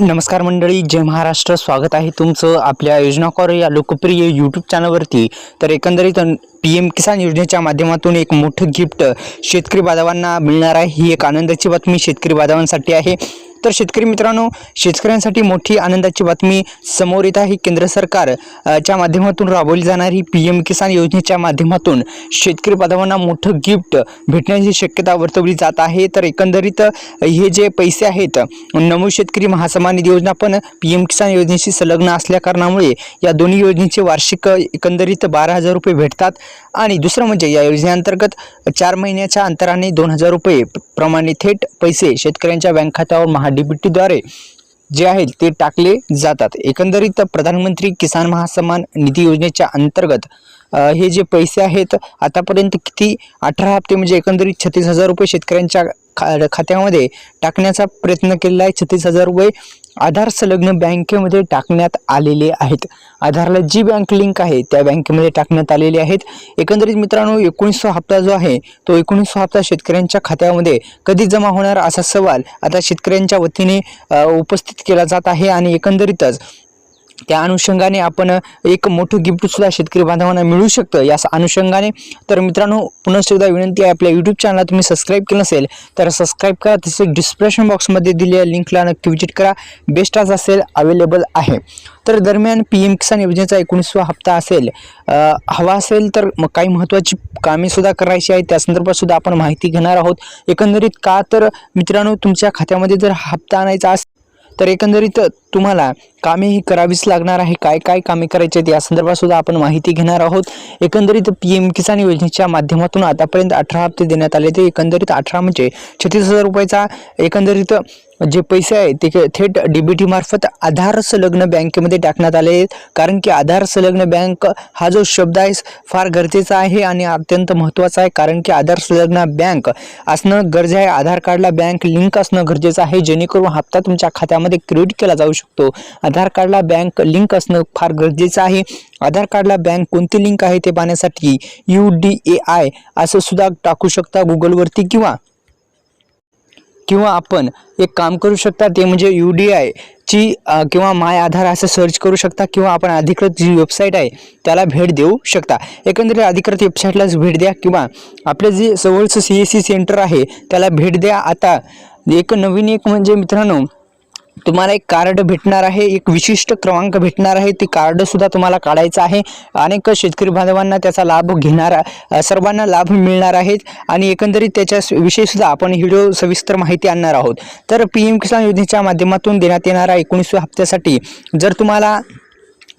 नमस्कार मंडळी, जय महाराष्ट्र. स्वागत आहे तुमचं आपल्या योजना कॉर या लोकप्रिय यूट्यूब चॅनलवरती. तर एकंदरीत PM किसान योजनेच्या माध्यमातून एक मोठं गिफ्ट शेतकरी बांधवांना मिळणार आहे. ही एक आनंदाची बातमी शेतकरी बांधवांसाठी आहे. तर शेतकरी मित्रांनो, शेतकऱ्यांसाठी मोठी आनंदाची बातमी समोर येत आहे. केंद्र सरकार च्या माध्यमातून राबवली जाणारी PM किसान योजनेच्या माध्यमातून शेतकरी बांधवांना मोठं गिफ्ट भेटण्याची शक्यता वर्तवली जात आहे. तर एकंदरीत हे जे पैसे आहेत, नमो शेतकरी महासन्मान निधी योजना पण PM किसान योजनेशी संलग्न असल्या कारणामुळे या दोन्ही योजनेचे वार्षिक एकंदरीत 12,000 रुपये भेटतात. आणि दुसरं म्हणजे या योजनेअंतर्गत 4 महिन्याच्या अंतराने 2,000 रुपये प्रमाणे थेट पैसे शेतकऱ्यांच्या बँक खात्यावर DBTद्वारे जे आहेत ते टाकले जातात. एकंदरीत प्रधानमंत्री किसान महासन्मान निधी योजनेच्या अंतर्गत हे जे पैसे आहेत आतापर्यंत किती 18 हप्ते म्हणजे एकंदरीत 36,000 रुपये शेतकऱ्यांच्या खात्यामध्ये टाकण्याचा प्रयत्न केलेला आहे. 36,000 रुपये आधार संलग्न बँकेमध्ये टाकण्यात आलेले आहेत. आधारला जी बँक लिंक आहे त्या बँकेमध्ये टाकण्यात आलेले आहेत. एकंदरीत मित्रांनो, 19वा हप्ता जो आहे तो 19वा हप्ता शेतकऱ्यांच्या खात्यामध्ये कधी जमा होणार असा सवाल आता शेतकऱ्यांच्या वतीने उपस्थित केला जात आहे. आणि एकंदरीतच त्या अनुषंगाने आपण एक मोठं गिफ्ट सुद्धा शेतकरी बांधवांना मिळू शकतं या अनुषंगाने. तर मित्रांनो, पुन्हा एकदा विनंती आहे, आपल्या यूट्यूब चॅनलला तुम्ही सबस्क्राईब केलं नसेल तर सबस्क्राईब करा. तसेच डिस्क्रिप्शन बॉक्समध्ये दिलेल्या लिंकला नक्की विजिट करा. बेस्ट आज असेल अवेलेबल आहे. तर दरम्यान PM किसान योजनेचा 19वा हप्ता असेल हवा असेल तर मग काही महत्त्वाची कामे सुद्धा करायची आहेत. त्या संदर्भात सुद्धा आपण माहिती घेणार आहोत. एकंदरीत का तर मित्रांनो, तुमच्या खात्यामध्ये जर हप्ता आणायचा असेल तर एकंदरीत तुम्हाला कामे ही करावीच लागणार आहे. काय काय कामे करायची आहेत या संदर्भात सुद्धा आपण माहिती घेणार आहोत. एकंदरीत PM किसान योजनेच्या माध्यमातून आतापर्यंत 18 हप्ते देण्यात आले. ते एकंदरीत 18 म्हणजे 36,000 रुपयाचा एकंदरीत जे पैसे आहेत ते थेट DBT मार्फत आधार संलग्न बँकेमध्ये टाकण्यात आले आहेत. कारण की आधार संलग्न बँक हा जो शब्द आहे फार गरजेचा आहे आणि अत्यंत महत्त्वाचा आहे. कारण की आधार संलग्न बँक असणं गरजेचं आहे. आधार कार्डला बँक लिंक असणं गरजेचं आहे, जेणेकरून हप्ता तुमच्या खात्यामध्ये क्रेडिट केला जाऊ शकतो. आधार कार्डला बँक लिंक असणं फार गरजेचं आहे. आधार कार्डला बँक कोणती लिंक आहे ते पाहण्यासाठी UDAI असं सुद्धा टाकू शकता गुगलवरती किंवा आपण एक काम करू शकता, ते म्हणजे UDAI ची किंवा माय आधार असं सर्च करू शकता किंवा आपण अधिकृत जी वेबसाईट आहे त्याला भेट देऊ शकता. एकंदरीत अधिकृत वेबसाईटलाच भेट द्या किंवा आपलं जे जवळचं CSC सेंटर आहे त्याला भेट द्या. आता एक म्हणजे मित्रांनो, तुम्हाला एक कार्ड भेटणार आहे, एक विशिष्ट क्रमांक भेटणार आहे. ते कार्ड सुद्धा तुम्हाला काढायचं आहे. अनेक शेतकरी बांधवांना त्याचा लाभ सर्वांना लाभ मिळणार आहेत. आणि एकंदरीत त्याच्या विषयी सुद्धा आपण व्हिडिओ सविस्तर माहिती आणणार आहोत. तर PM किसान योजनेच्या माध्यमातून देण्यात येणाऱ्या 19व्या हप्त्यासाठी जर तुम्हाला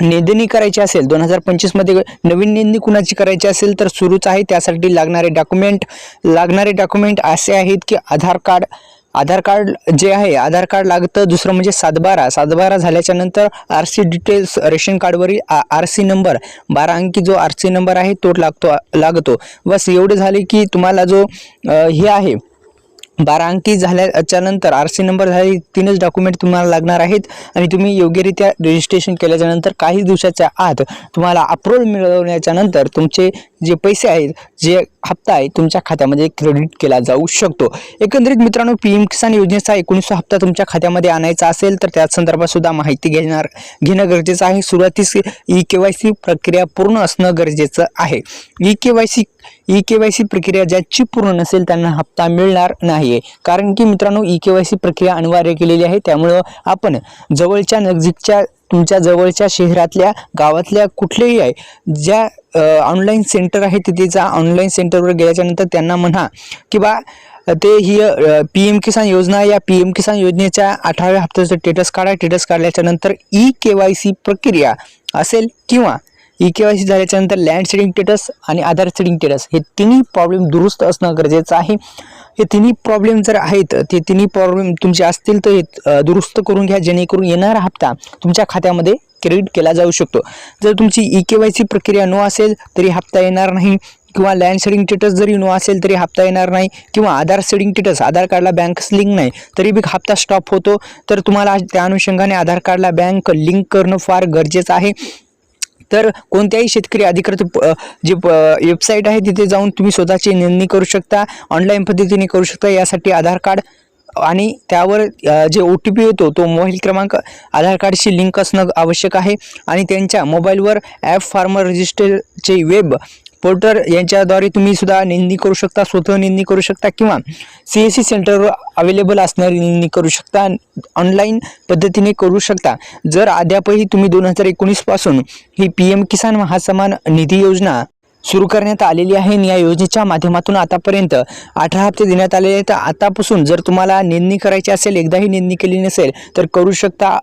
नोंदणी करायची असेल, 2025 मध्ये नवीन नोंदणी कुणाची करायची असेल तर सुरूच आहे. त्यासाठी लागणारे डॉक्युमेंट असे आहेत की आधार कार्ड जे आहे आधार कार्ड लागतं. दुसरं म्हणजे 712 झाल्याच्या नंतर RC डिटेल्स, रेशन कार्डवरील RC नंबर 12 अंकी जो RC नंबर आहे तो लागतो. बस एवढे झाले की तुम्हाला जो हे आहे 12 अंकी झाल्याच्या नंतर RC नंबर झाले 3च डॉक्युमेंट तुम्हाला लागणार आहेत. आणि तुम्ही योग्यरित्या रजिस्ट्रेशन केल्याच्या नंतर काही दिवसाच्या आत तुम्हाला अप्रूव्हल मिळवण्याच्या नंतर तुमचे जे पैसे आहेत, जे हप्ता आहे तुमच्या खात्यामध्ये क्रेडिट केला जाऊ शकतो. एकंदरीत मित्रांनो, PM किसान योजनेचा 19वा हप्ता तुमच्या खात्यामध्ये आणायचा असेल तर त्या संदर्भात सुद्धा माहिती घेणं गरजेचं आहे. सुरुवातीस EKYC प्रक्रिया पूर्ण असणं गरजेचं आहे. EKYC प्रक्रिया ज्याची पूर्ण नसेल त्यांना हप्ता मिळणार नाही. कारण की मित्रांनो, EKYC प्रक्रिया अनिवार्य केलेली आहे. त्यामुळं आपण जवळच्या नजीकच्या तुमच्या जवळच्या शहरातल्या गावातल्या कुठलेही आहे ज्या ऑनलाईन सेंटर आहे तिथे जा. ऑनलाईन सेंटरवर गेल्याच्या नंतर त्यांना म्हणा की बा ते ही PM किसान योजना, या PM किसान योजनेच्या 18व्या हप्त्याचं स्टेटस काढा. स्टेटस काढल्याच्या नंतर EKYC प्रक्रिया असेल किंवा EKYC झाल्याच्या नंतर लँड सीडिंग स्टेटस आणि आधार सीडिंग स्टेटस हे तिन्ही प्रॉब्लेम दुरुस्त असणं गरजेचं आहे. हे तिन्ही प्रॉब्लेम जर आहेत, ते तिन्ही प्रॉब्लेम तुमचे असतील तर हे दुरुस्त करून घ्या, जेणेकरून येणारा हप्ता तुमच्या खात्यामध्ये क्रेडिट केला जाऊ शकतो. जर तुमची EKYC प्रक्रिया नो असेल तरी हप्ता येणार नाही, किंवा लँड सीडिंग स्टेटस जरी नो असेल तरी हप्ता येणार नाही, किंवा आधार सीडिंग स्टेटस आधार कार्डला बँक लिंक नाही तरी बी हप्ता स्टॉप होतो. तर तुम्हाला त्या अनुषंगाने आधार कार्डला बँक लिंक करणं फार गरजेचं आहे. तर कोणत्याही शेतकरी अधिकृत जी वेबसाईट आहे तिथे जाऊन तुम्ही स्वतःची नोंदणी करू शकता, ऑनलाईन पद्धतीने करू शकता. यासाठी आधार कार्ड आणि त्यावर जे OTP येतो तो मोबाईल क्रमांक आधार कार्डशी लिंक असणं आवश्यक आहे आणि त्यांच्या मोबाईलवर ॲप फार्मर रजिस्टरचे वेब पोर्टल यांच्याद्वारे तुम्ही सुद्धा नोंदणी करू शकता, स्वतः नोंदणी करू शकता किंवा CSC सेंटरवर अवेलेबल असणारी नोंदणी करू शकता, ऑनलाईन पद्धतीने करू शकता. जर अद्यापही तुम्ही 2019 पासून ही PM किसान महासन्मान निधी योजना सुरू करण्यात आलेली आहे आणि या योजनेच्या माध्यमातून आतापर्यंत 18 हप्ते देण्यात आलेले आहेत. आतापासून जर तुम्हाला नोंदणी करायची असेल, एकदाही नोंदणी केली नसेल तर करू शकता.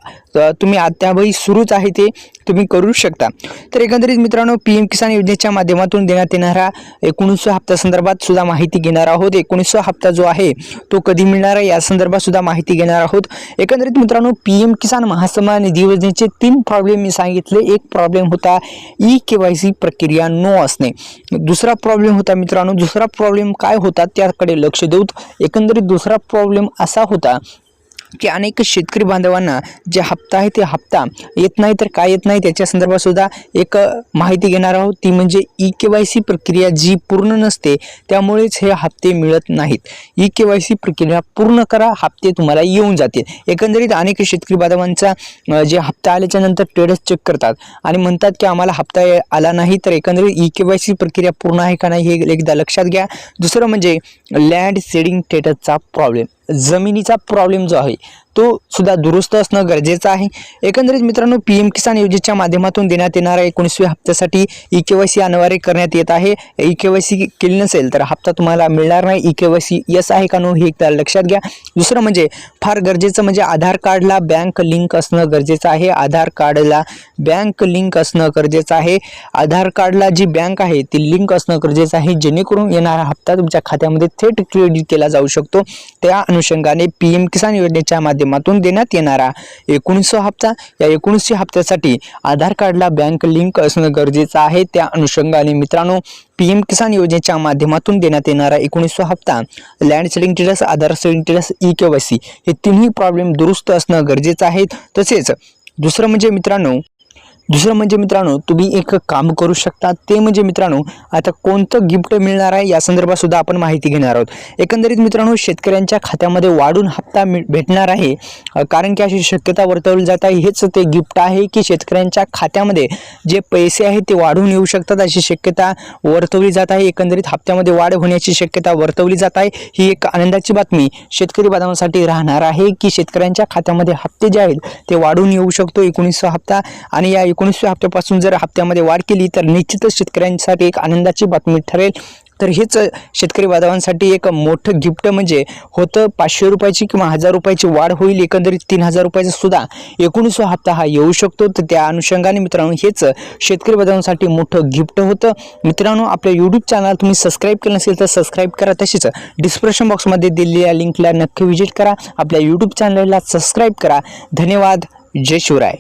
तुम्ही अद्यापही सुरूच आहे ते तुम्ही करू शकता. तर एकंदरीत मित्रांनो, PM किसान योजनेच्या माध्यमातून देण्यात येणारा 19व्या हप्त्या संदर्भात सुद्धा माहिती घेणार आहोत. 19वा हप्ता जो आहे तो कधी मिळणार आहे या संदर्भात सुद्धा माहिती घेणार आहोत. एकंदरीत मित्रांनो, PM किसान महासन्मान निधी योजनेचे 3 प्रॉब्लेम मी सांगितले. एक प्रॉब्लेम होता KYC प्रक्रिया नो असणे. दुसरा प्रॉब्लेम होता मित्रांनो, दुसरा प्रॉब्लेम काय होता त्याकडे लक्ष देऊत. एकंदरीत दुसरा प्रॉब्लेम असा होता की अनेक शेतकरी बांधवांना जे हप्ता आहे ते हप्ता येत नाही. तर काय येत नाही त्याच्या संदर्भात सुद्धा एक माहिती घेणार आहोत. ती म्हणजे KYC प्रक्रिया जी पूर्ण नसते त्यामुळेच हे हप्ते मिळत नाहीत. KYC प्रक्रिया पूर्ण करा, हप्ते तुम्हाला येऊन जातील. एकंदरीत अनेक शेतकरी बांधवांचा जे हप्ता आल्याच्या नंतर स्टेटस चेक करतात आणि म्हणतात की आम्हाला हप्ता आला नाही. तर एकंदरीत KYC प्रक्रिया पूर्ण आहे का नाही हे एकदा लक्षात घ्या. दुसरं म्हणजे लँड सेडिंग स्टेटसचा प्रॉब्लेम, जमिनीचा प्रॉब्लेम जो आहे तो सुद्धा दुरुस्त असणं गरजेचं आहे. एकंदरीत मित्रांनो, PM किसान योजनेच्या माध्यमातून देण्यात येणाऱ्या 19व्या हप्त्यासाठी KYC अनिवार्य करण्यात येत आहे. KYC केली नसेल तर हप्ता तुम्हाला मिळणार नाही. KYC यस आहे का नो हे एकदा लक्षात घ्या. दुसरं म्हणजे फार गरजेचं म्हणजे आधार कार्डला बँक लिंक असणं गरजेचं आहे. आधार कार्डला बँक लिंक असणं गरजेचं आहे. आधार कार्डला जी बँक आहे ती लिंक असणं गरजेचं आहे, जेणेकरून येणारा हप्ता तुमच्या खात्यामध्ये थेट क्रेडिट केला जाऊ शकतो. त्या अनुषंगाने PM किसान योजनेच्या माध्यमातून देण्यात येणारा 19वा हप्ता, या 19व्या हप्त्यासाठी आधार कार्डला बँक लिंक असणं गरजेचं आहे. त्या अनुषंगाने मित्रांनो, PM किसान योजनेच्या माध्यमातून देण्यात येणारा 19वा हप्ता, लँड सेडिंग स्टेटस, आधार सेडिंग स्टेटस, KYC हे तिन्ही प्रॉब्लेम दुरुस्त असणं गरजेचं आहे. तसेच दुसरं म्हणजे मित्रांनो तुम्ही एक काम करू शकता. ते म्हणजे मित्रांनो, आता कोणतं गिफ्ट मिळणार आहे या संदर्भात सुद्धा आपण माहिती घेणार आहोत. एकंदरीत मित्रांनो, शेतकऱ्यांच्या खात्यामध्ये वाढून हप्ता भेटणार आहे, कारण की अशी शक्यता वर्तवली जात आहे. हेच ते गिफ्ट आहे की शेतकऱ्यांच्या खात्यामध्ये जे पैसे आहेत ते वाढून येऊ शकतात, अशी शक्यता वर्तवली जात आहे. एकंदरीत हप्त्यामध्ये वाढ होण्याची शक्यता वर्तवली जात आहे. ही एक आनंदाची बातमी शेतकरी बांधवांसाठी राहणार आहे की शेतकऱ्यांच्या खात्यामध्ये हप्ते जे आहेत ते वाढून येऊ शकतो 19वा हप्ता. आणि या 19व्या हप्त्यापासून जर हप्त्यामध्ये वाढ केली तर निश्चितच शेतकऱ्यांसाठी एक आनंदाची बातमी ठरेल. तर हेच शेतकरी बांधवांसाठी एक मोठं गिफ्ट म्हणजे होतं. 500 रुपयाची किंवा 1000 रुपयाची वाढ होईल. एकंदरीत 3000 रुपयाचा सुद्धा 19वा हप्ता हा येऊ शकतो. तर त्या अनुषंगाने मित्रांनो, हेच शेतकरी बांधवांसाठी मोठं गिफ्ट होतं. मित्रांनो, आपल्या YouTube चॅनल तुम्ही सबस्क्राईब केलं नसेल तर सबस्क्राईब करा. तसेच डिस्क्रिप्शन बॉक्समध्ये दिलेल्या लिंकला नक्की व्हिजिट करा. आपल्या YouTube चॅनलला सबस्क्राईब करा. धन्यवाद. जय शिवराय.